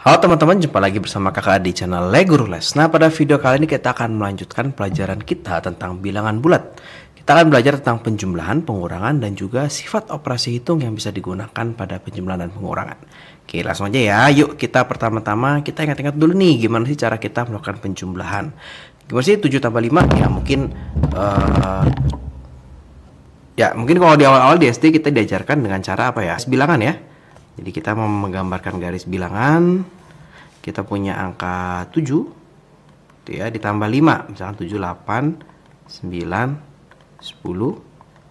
Halo teman-teman, jumpa lagi bersama kakak di channel Guru Les. Nah, pada video kali ini kita akan melanjutkan pelajaran kita tentang bilangan bulat. Kita akan belajar tentang penjumlahan, pengurangan, dan juga sifat operasi hitung yang bisa digunakan pada penjumlahan dan pengurangan. Oke, langsung aja ya. Yuk, kita pertama-tama kita ingat-ingat dulu nih gimana sih cara kita melakukan penjumlahan. Gimana sih 7 tambah 5? Ya mungkin kalau di awal-awal di SD kita diajarkan dengan cara apa ya? Bilangan ya. Jadi kita mau menggambarkan garis bilangan. Kita punya angka 7 gitu ya, ditambah 5. Misalkan 7, 8, 9, 10,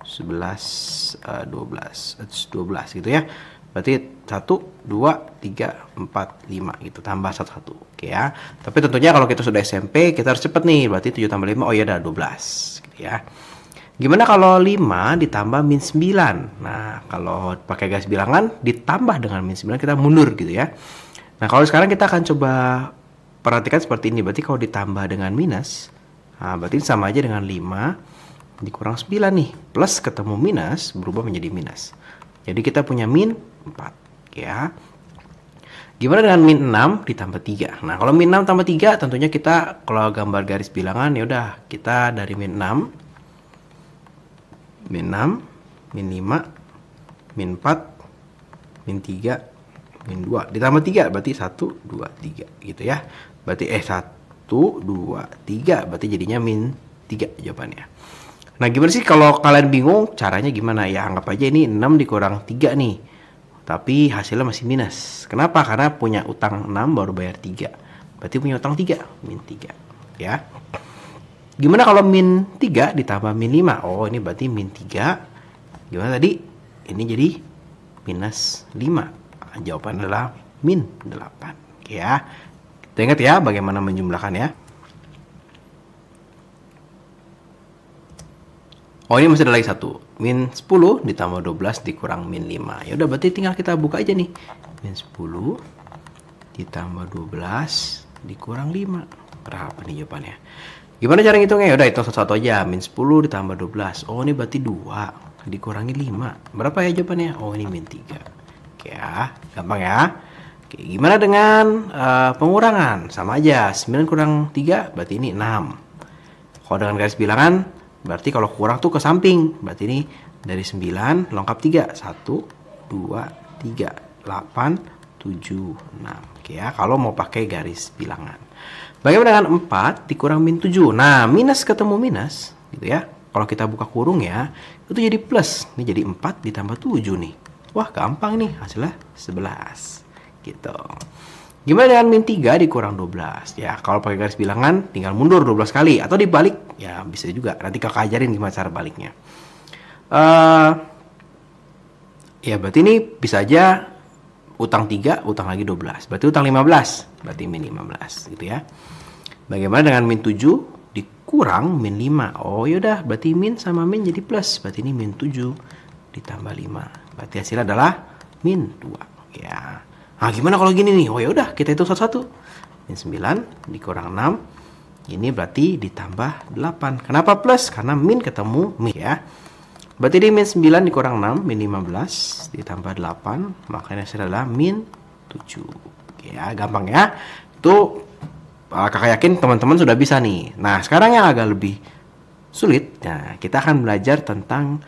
11, 12 gitu ya. Berarti 1, 2, 3, 4, 5 gitu, tambah 1, oke ya. Tapi tentunya kalau kita sudah SMP kita harus cepet nih. Berarti 7 tambah 5, oh iya ada 12 gitu ya. Gimana kalau 5 ditambah min 9? Nah, kalau pakai garis bilangan ditambah dengan min 9 kita mundur gitu ya. Nah, kalau sekarang kita akan coba perhatikan seperti ini. Berarti kalau ditambah dengan minus, nah berarti sama aja dengan 5 dikurang 9 nih. Plus ketemu minus berubah menjadi minus. Jadi kita punya min 4 ya. Gimana dengan min 6 ditambah 3? Nah, kalau min 6 tambah 3 tentunya kita kalau gambar garis bilangan ya udah kita dari min 6, min 5, min 4, min 3, min 2 ditambah 3 berarti 1, 2, 3 gitu ya. Berarti 1, 2, 3 berarti jadinya min 3 jawabannya. Nah, gimana sih kalau kalian bingung caranya gimana? Ya anggap aja ini 6 dikurang 3 nih. Tapi hasilnya masih minus. Kenapa? Karena punya utang 6 baru bayar 3. Berarti punya utang 3, min 3 ya. Gimana kalau min 3 ditambah min 5? Oh, ini berarti min 3. Gimana tadi? Ini jadi minus 5. Nah, jawaban adalah min 8. Oke ya. Kita ingat ya bagaimana menjumlahkan ya. Oh, ini masih ada lagi satu. Min 10 ditambah 12 dikurang min 5. Ya udah berarti tinggal kita buka aja nih. Min 10 ditambah 12 dikurang 5. Berapa nih jawabannya? Gimana cara ngitungnya? Udah hitung satu-satu aja. Min 10 ditambah 12. Oh, ini berarti 2 dikurangi 5. Berapa ya jawabannya? Oh, ini min 3. Oke ya, gampang ya. Oke, gimana dengan pengurangan? Sama aja. 9 kurang 3 berarti ini 6. Kalau dengan garis bilangan berarti kalau kurang tuh ke samping. Berarti ini dari 9 lengkap 3. 1, 2, 3, 8, 7, 6. Oke ya, kalau mau pakai garis bilangan. Bagaimana dengan 4 dikurang min 7? Nah, minus ketemu minus gitu ya. Kalau kita buka kurung ya, itu jadi plus. Ini jadi 4 ditambah 7 nih. Wah, gampang nih, hasilnya 11 gitu. Gimana dengan min 3 dikurang 12? Ya, kalau pakai garis bilangan tinggal mundur 12 kali. Atau dibalik, ya bisa juga. Nanti kakak ajarin gimana cara baliknya. Ya, berarti ini bisa aja utang 3, utang lagi 12. Berarti utang 15. Berarti min 15 gitu ya. Bagaimana dengan min 7 dikurang min 5? Oh yaudah, berarti min sama min jadi plus. Berarti ini min 7 ditambah 5. Berarti hasilnya adalah min 2 ya. Nah, gimana kalau gini nih? Oh yaudah, kita hitung satu-satu. Min 9 dikurang 6. Ini berarti ditambah 8. Kenapa plus? Karena min ketemu min ya. Berarti ini min 9 dikurang 6, min 15 ditambah 8, makanya hasilnya adalah min 7. Ya, gampang ya. Itu kakak yakin teman-teman sudah bisa nih. Nah, sekarang yang agak lebih sulit, nah, kita akan belajar tentang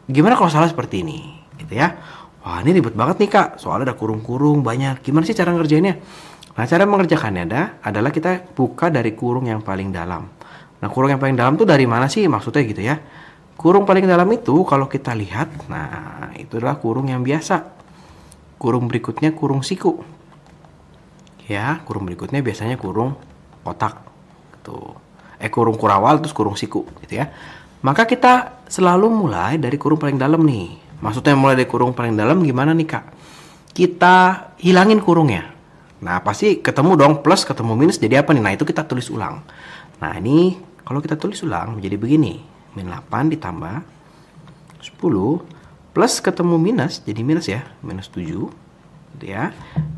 gimana kalau salah seperti ini, gitu ya. Wah, ini ribet banget nih kak, soalnya ada kurung-kurung banyak. Gimana sih cara ngerjainnya? Nah, cara mengerjakannya adalah kita buka dari kurung yang paling dalam. Nah, kurung yang paling dalam tuh dari mana sih maksudnya gitu ya? Kurung paling dalam itu kalau kita lihat, nah itu adalah kurung yang biasa. Kurung berikutnya kurung siku. Ya, kurung berikutnya biasanya kurung kotak. Tuh. Kurung kurawal terus kurung siku gitu ya. Maka kita selalu mulai dari kurung paling dalam nih. Maksudnya mulai dari kurung paling dalam gimana nih kak? Kita hilangin kurungnya. Nah, pasti ketemu dong plus ketemu minus jadi apa nih? Nah, itu kita tulis ulang. Nah, ini kalau kita tulis ulang menjadi begini. Min 8 ditambah 10 plus ketemu minus jadi minus ya, minus 7 gitu ya,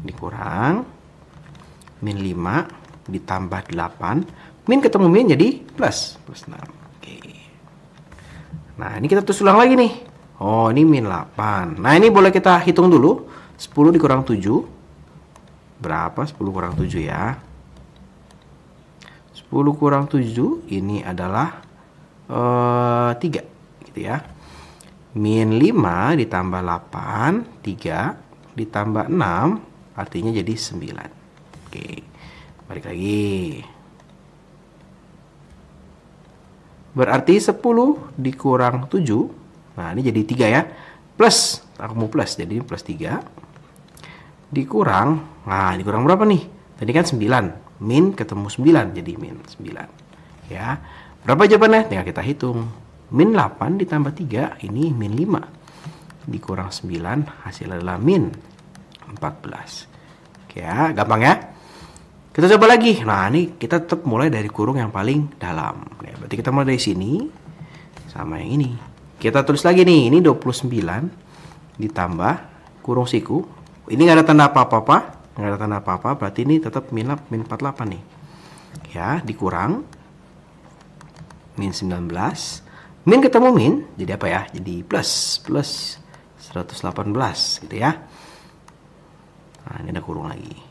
dikurang min 5 ditambah 8, min ketemu min jadi plus 6. Oke. Nah, ini kita tulis ulang lagi nih. Oh, ini min 8. Nah, ini boleh kita hitung dulu. 10 dikurang 7 berapa? 10 kurang 7 ya. 10 kurang 7 ini adalah 3 gitu ya. Min 5 ditambah 8, 3 ditambah 6 artinya jadi 9. Oke, balik lagi. Berarti 10 dikurang 7. Nah, ini jadi 3 ya. Plus, aku mau plus, jadi ini plus 3. Dikurang, nah dikurang berapa nih? Tadi kan 9. Min ketemu 9, jadi min 9. Ya. Berapa jawabannya? Tinggal kita hitung. Min 8 ditambah 3, ini min 5. Dikurang 9, hasil adalah min 14. Oke ya, gampang ya. Kita coba lagi. Nah, ini kita tetap mulai dari kurung yang paling dalam. Ya, berarti kita mulai dari sini sama yang ini. Kita tulis lagi nih, ini 29 ditambah kurung siku. Ini nggak ada tanda apa-apa, nggak ada tanda apa-apa, berarti ini tetap min 48 nih. Ya, dikurang min 19. Min ketemu min, jadi apa ya? Jadi plus 118 gitu ya. Nah, ini ada kurung lagi.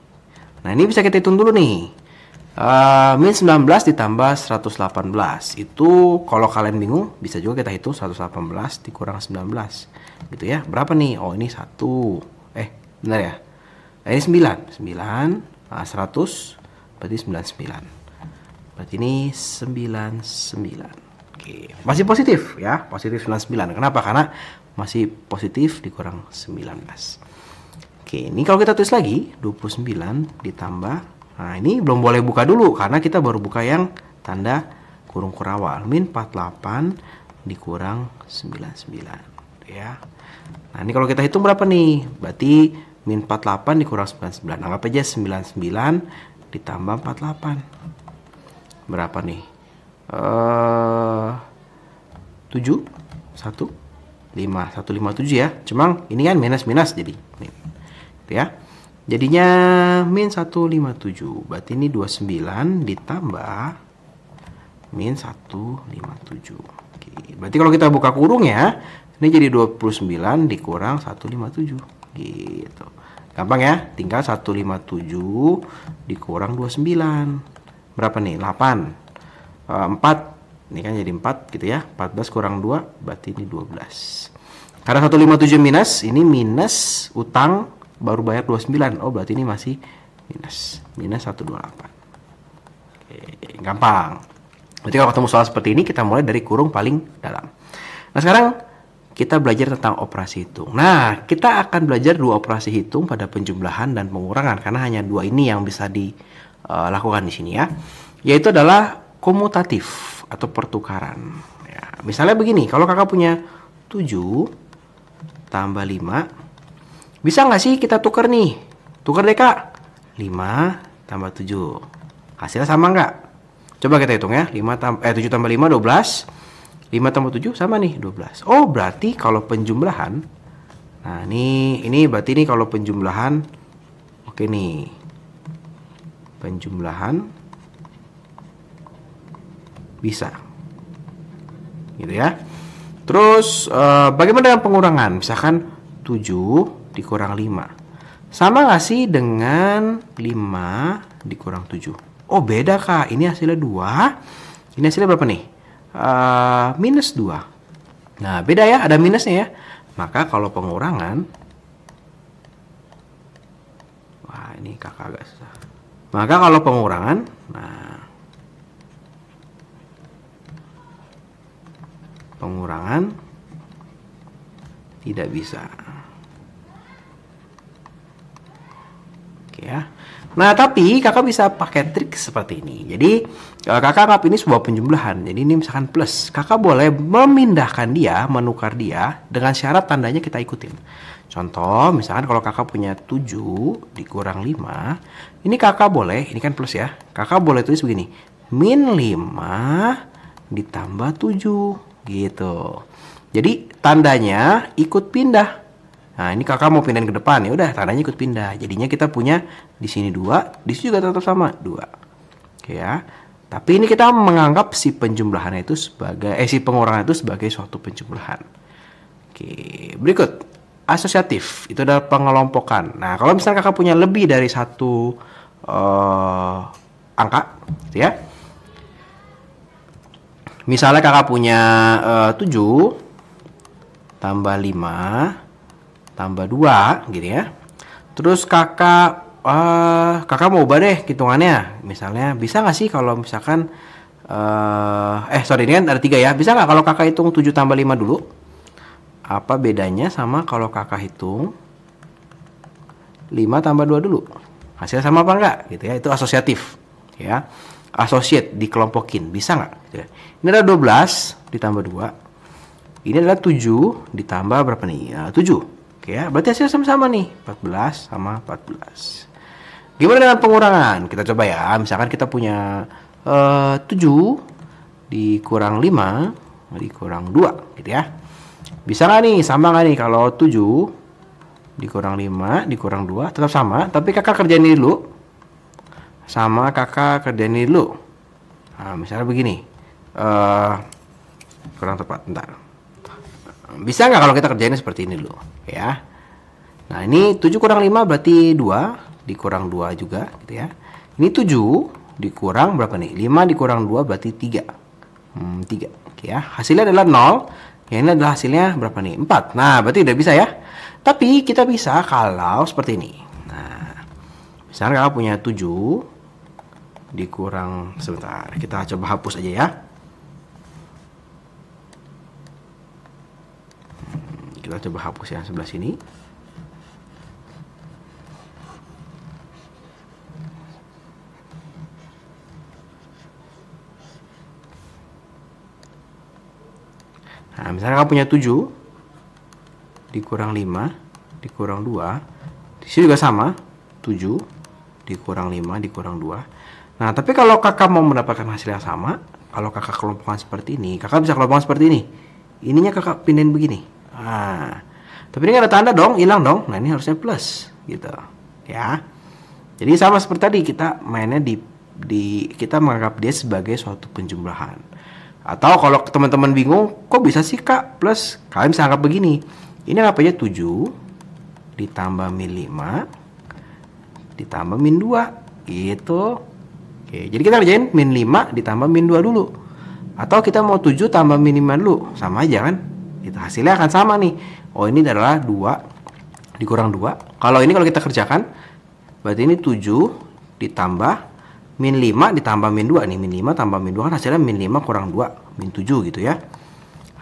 Nah, ini bisa kita hitung dulu nih. Min 19 ditambah 118. Itu kalau kalian bingung, bisa juga kita hitung 118 dikurang 19. Gitu ya. Berapa nih? Oh, ini 1. Benar ya? Nah, ini 9. 9, 100, berarti 99. Berarti ini 99. Oke. Masih positif ya. Positif 99. Kenapa? Karena masih positif dikurang 19. Oke, ini kalau kita tulis lagi 29 ditambah, nah ini belum boleh buka dulu karena kita baru buka yang tanda kurung kurawal. Min 48 dikurang 99 ya. Nah, ini kalau kita hitung berapa nih? Berarti min 48 dikurang 99. Anggap aja 99 ditambah 48. Berapa nih? 7 1 5 157 ya. Cuma ini kan minus jadi min. Ya. Jadinya min 157. Berarti ini 29 ditambah min 157. Oke. Berarti kalau kita buka kurung ya, ini jadi 29 dikurang 157. Gitu. Gampang ya? Tinggal 157 dikurang 29. Berapa nih? 8. 4. Ini kan jadi 4 gitu ya. 14 kurang 2 berarti ini 12. Karena 157 minus, ini minus utang baru bayar 29. Oh, berarti ini masih minus 128. Oke, gampang. Berarti kalau ketemu soal seperti ini, kita mulai dari kurung paling dalam. Nah, sekarang kita belajar tentang operasi hitung. Nah, kita akan belajar dua operasi hitung pada penjumlahan dan pengurangan, karena hanya dua ini yang bisa dilakukan di sini ya. Yaitu adalah komutatif atau pertukaran. Ya, misalnya begini, kalau kakak punya 7 tambah 5, bisa nggak sih kita tukar nih? Tukar deh kak. 5 tambah 7. Hasilnya sama nggak? Coba kita hitung ya. 7 tambah 5, 12. 5 tambah 7 sama nih, 12. Oh, berarti kalau penjumlahan. Nah, ini berarti nih kalau penjumlahan. Oke nih. Penjumlahan. Bisa. Gitu ya. Terus, bagaimana dengan pengurangan? Misalkan 7 dikurang 5. Sama nggak sih dengan 5 dikurang 7? Oh, beda kak. Ini hasilnya 2. Ini hasilnya berapa nih? Minus 2. Nah, beda ya. Ada minusnya ya. Maka kalau pengurangan. Wah, ini kakak agak susah. Maka kalau pengurangan. Nah. Pengurangan. Tidak bisa. Ya. Nah, tapi kakak bisa pakai trik seperti ini. Jadi, kakak anggap ini sebuah penjumlahan. Jadi, ini misalkan plus. Kakak boleh memindahkan dia, menukar dia, dengan syarat tandanya kita ikutin. Contoh, misalkan kalau kakak punya 7 dikurang 5, ini kakak boleh, ini kan plus ya, kakak boleh tulis begini, min 5 ditambah 7, gitu. Jadi, tandanya ikut pindah. Nah, ini kakak mau pindahin ke depan, ya udah tandanya ikut pindah. Jadinya kita punya di sini 2, di sini juga tetap sama 2. Oke ya. Tapi ini kita menganggap si penjumlahan itu sebagai si pengurangan itu sebagai suatu penjumlahan. Oke, berikut. asosiatif, itu adalah pengelompokan. Nah, kalau misalnya kakak punya lebih dari satu angka, gitu ya. Misalnya kakak punya 7 tambah 5 tambah 2, gitu ya. Terus kakak mau ubah deh hitungannya. Misalnya, bisa nggak sih kalau misalkan sorry, ini kan ada 3 ya. Bisa nggak kalau kakak hitung 7 tambah 5 dulu? Apa bedanya sama kalau kakak hitung 5 tambah 2 dulu? Hasilnya sama apa enggak? Gitu ya. Itu asosiatif. Ya. Associate, dikelompokin. Bisa nggak? Gitu ya. Ini adalah 12 ditambah 2. Ini adalah 7 ditambah berapa nih? 7. Oke ya. Berarti hasilnya sama-sama nih. 14 sama 14. Gimana dengan pengurangan? Kita coba ya. Misalkan kita punya 7 dikurang 5 dikurang 2. Gitu ya. Bisa nggak nih, sama nggak nih kalau 7 dikurang 5 dikurang 2 tetap sama, tapi kakak kerjain ini dulu. Sama kakak kerjain ini dulu. Nah, misalnya begini. Kurang tepat, bentar. Bisa nggak kalau kita kerjain seperti ini dulu, ya. Nah, ini 7 kurang 5 berarti 2, dikurang 2 juga, gitu ya. Ini 7 dikurang berapa nih? 5 dikurang 2 berarti 3. 3, oke ya. Hasilnya adalah 0. Yang ini adalah hasilnya berapa nih? 4. Nah, berarti udah bisa ya. Tapi kita bisa kalau seperti ini. Nah, misalnya kakak punya 7 dikurang, sebentar, kita coba hapus aja ya. Kita coba hapus yang sebelah sini. Nah, misalnya kamu punya 7 dikurang 5 dikurang 2. Di sini juga sama. 7 dikurang 5 dikurang 2. Nah, tapi kalau kakak mau mendapatkan hasil yang sama, kalau kakak kelompokan seperti ini, kakak bisa kelompokan seperti ini. Ininya kakak pindahin begini. Nah, tapi ini ada tanda dong, hilang dong. Nah, ini harusnya plus gitu. Ya. Jadi sama seperti tadi, kita mainnya kita menganggap dia sebagai suatu penjumlahan. Atau kalau teman-teman bingung, kok bisa sih kak plus? Kalian bisa anggap begini. Ini anggap aja 7 ditambah min 5 ditambah min 2. Gitu. Oke, jadi kita kerjain min 5 ditambah min 2 dulu. Atau kita mau 7 tambah min 5 dulu. Sama aja kan? Itu hasilnya akan sama nih. Oh, ini adalah 2 dikurang 2. Kalau kita kerjakan, berarti ini 7 ditambah min 5 ditambah min 2 nih. Min 5 tambah min 2 kan hasilnya min 5 kurang 2, min 7 gitu ya.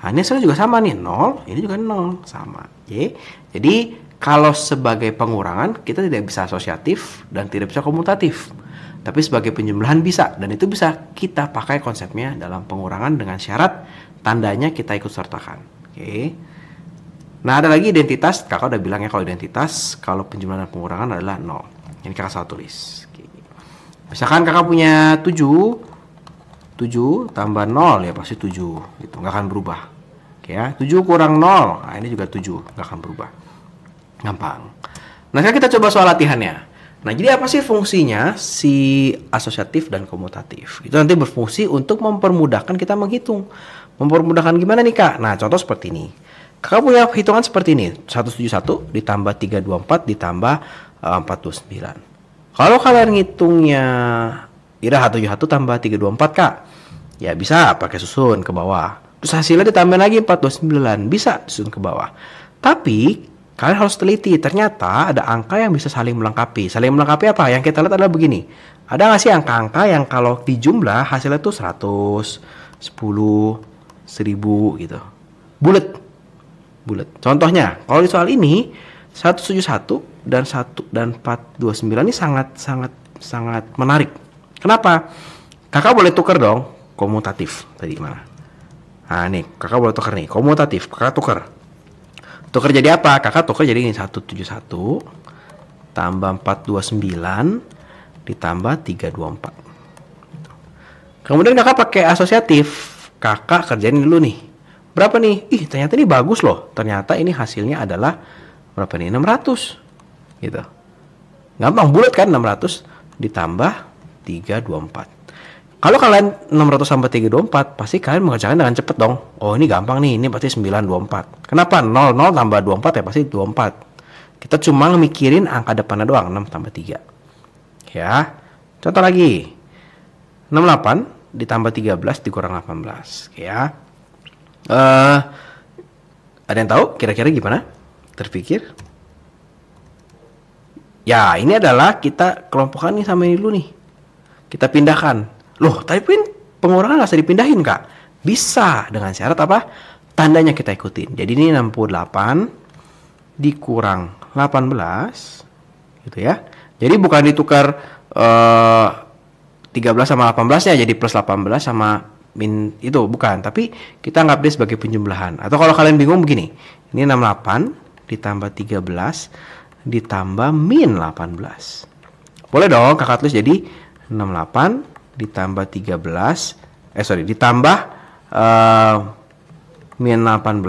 Nah, ini hasilnya juga sama nih, 0, ini juga 0, sama. Oke. Jadi, kalau sebagai pengurangan, kita tidak bisa asosiatif dan tidak bisa komutatif. Tapi sebagai penjumlahan bisa, dan itu bisa kita pakai konsepnya dalam pengurangan dengan syarat tandanya kita ikut sertakan. Oke. Nah, ada lagi identitas. Kakak udah bilang ya kalau identitas, kalau penjumlahan dan pengurangan adalah 0. Ini kakak salah tulis. Misalkan kakak punya 7 tambah 0 ya pasti 7 gitu, nggak akan berubah. Oke ya, 7 kurang 0, nah ini juga 7, nggak akan berubah. Gampang. Nah, sekarang kita coba soal latihannya. Nah, jadi apa sih fungsinya si asosiatif dan komutatif? Itu nanti berfungsi untuk mempermudahkan kita menghitung. Mempermudahkan gimana nih kak? Nah, contoh seperti ini. Kakak punya hitungan seperti ini, 171 ditambah 324 ditambah 429. Kalau kalian ngitungnya kira 171 tambah 324 kak, ya bisa pakai susun ke bawah. Terus hasilnya ditambah lagi 429, bisa susun ke bawah. Tapi kalian harus teliti, ternyata ada angka yang bisa saling melengkapi. Saling melengkapi apa? Yang kita lihat adalah begini. Ada nggak sih angka-angka yang kalau dijumlah hasilnya tuh 100, 10, 1000 gitu. Bulet. Contohnya, kalau di soal ini 171 dan 429 ini sangat menarik. Kenapa? Kakak boleh tukar dong komutatif tadi mana? Nah, nih, kakak boleh tukar nih, komutatif. Kakak tukar. Tukar jadi apa? Kakak tukar jadi ini 171 tambah 429 ditambah 324. Kemudian kakak pakai asosiatif. Kakak kerjain dulu nih. Berapa nih? Ih, ternyata ini bagus loh. Ternyata ini hasilnya adalah berapa nih? 600. Gitu. Gampang, bulat kan, 600 ditambah 324. Kalau kalian 600 tambah 324, pasti kalian mengerjakan dengan cepat dong. Oh, ini gampang nih, ini pasti 924. Kenapa? 00 tambah 24 ya pasti 24. Kita cuma mikirin angka depannya doang, 6 tambah 3. Ya. Contoh lagi. 68 ditambah 13 dikurang 18. Ya. Ada yang tahu kira-kira gimana? Terpikir? Ya, ini adalah kita kelompokkan nih sama ini dulu nih. Kita pindahkan. Loh, tapi pengurangan nggak usah dipindahin, Kak. Bisa, dengan syarat apa? Tandanya kita ikutin. Jadi ini 68 dikurang 18, gitu ya. Jadi bukan ditukar 13 sama 18 ya, jadi plus 18 sama min itu, bukan. Tapi kita anggap dia sebagai penjumlahan. Atau kalau kalian bingung begini, ini 68 ditambah 13 ditambah min 18. Boleh dong kakak tulis jadi 68 ditambah 13 ditambah min 18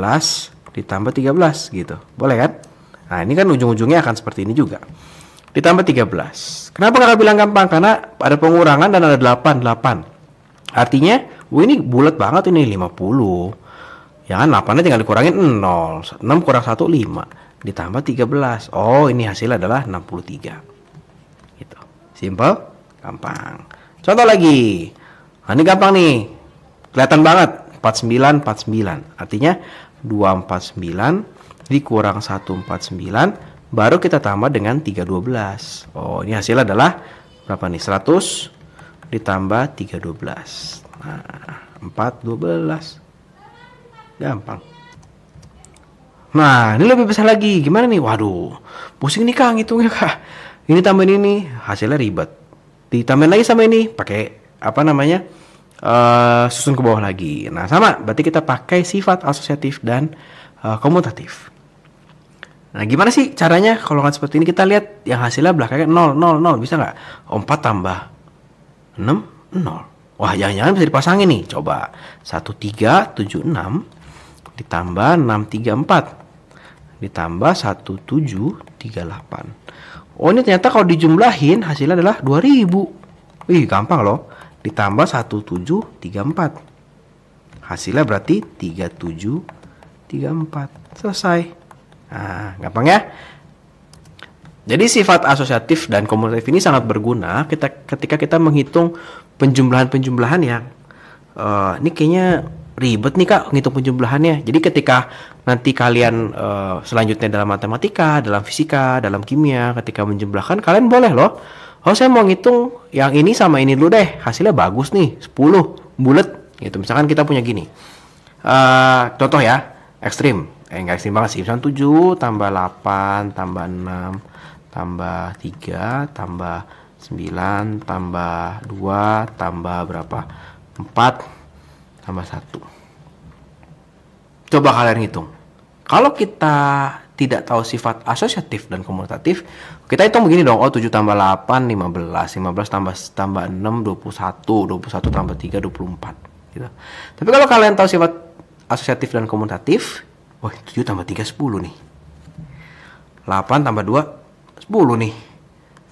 ditambah 13 gitu. Boleh kan? Nah, ini kan ujung-ujungnya akan seperti ini juga. Ditambah 13. Kenapa kakak bilang gampang? Karena ada pengurangan dan ada 8. Artinya, ini bulat banget ini 50. Ya kan 8-nya tinggal dikurangin 0. 6 kurang 1 5 ditambah 13. Oh, ini hasilnya adalah 63. Gitu. Simple, gampang. Contoh lagi. Nah, ini gampang nih. Kelihatan banget. 49. Artinya 249 dikurang 149. Baru kita tambah dengan 312. Oh, ini hasilnya adalah berapa nih? 100 ditambah 312. Nah, 412. Gampang. Nah, ini lebih besar lagi. Gimana nih? Waduh. Pusing nih Kak ngitungnya Kak. Ini tambahin ini. Hasilnya ribet. Ditambahin lagi sama ini, pakai susun ke bawah lagi. Nah, sama, berarti kita pakai sifat asosiatif dan komutatif. Nah, gimana sih caranya? Kalau nggak seperti ini, kita lihat yang hasilnya belakangnya 0, 0, 0. Bisa nggak? 4 tambah 6, 0. Wah, jangan-jangan bisa dipasangin nih. Coba 1376 ditambah 634 ditambah 1738. Oh, ini ternyata kalau dijumlahin hasilnya adalah 2000. Wih, gampang loh. Ditambah 1734. Hasilnya berarti 3734. Selesai. Nah, gampang ya. Jadi sifat asosiatif dan komutatif ini sangat berguna ketika kita menghitung penjumlahan-penjumlahan yang ini kayaknya ribet nih Kak ngitung penjumlahannya. Jadi ketika nanti kalian selanjutnya dalam matematika, dalam fisika, dalam kimia, ketika menjumlahkan kalian boleh loh. Oh, saya mau ngitung yang ini sama ini dulu deh. Hasilnya bagus nih, 10 bulat gitu. Misalkan kita punya gini. Contoh ya, ekstrim. Enggak ekstrim banget sih. Misalkan 7 tambah 8 tambah 6 tambah 3 tambah 9 tambah 2 tambah berapa? 4 tambah 1. Coba kalian hitung. Kalau kita tidak tahu sifat asosiatif dan komutatif, kita hitung begini dong. Oh, 7 tambah 8 15. 15 tambah 6 21. 21 tambah 3 24 gitu. Tapi kalau kalian tahu sifat asosiatif dan komutatif, wah, 7 tambah 3 10 nih. 8 tambah 2 10 nih.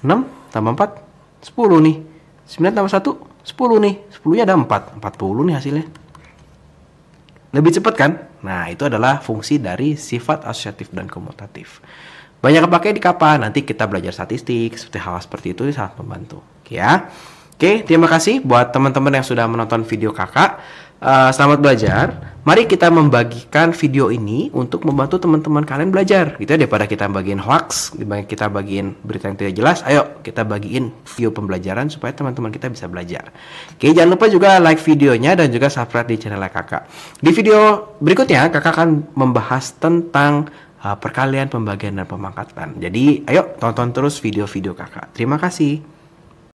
6 tambah 4 10 nih. 9 tambah 1 10 nih. 10-nya ada 4. 40 nih hasilnya. Lebih cepat kan? Nah, itu adalah fungsi dari sifat asosiatif dan komutatif. Banyak kepakai di kapan? Nanti kita belajar statistik, seperti hal seperti itu sangat membantu. Oke ya. Oke, terima kasih buat teman-teman yang sudah menonton video kakak. Selamat belajar. Mari kita membagikan video ini untuk membantu teman-teman kalian belajar. Gitu ya, daripada kita bagiin hoax, kita bagiin berita yang tidak jelas. Ayo kita bagiin video pembelajaran supaya teman-teman kita bisa belajar. Oke, jangan lupa juga like videonya dan juga subscribe di channel kakak. Di video berikutnya kakak akan membahas tentang perkalian, pembagian, dan pemangkatan. Jadi ayo tonton terus video-video kakak. Terima kasih.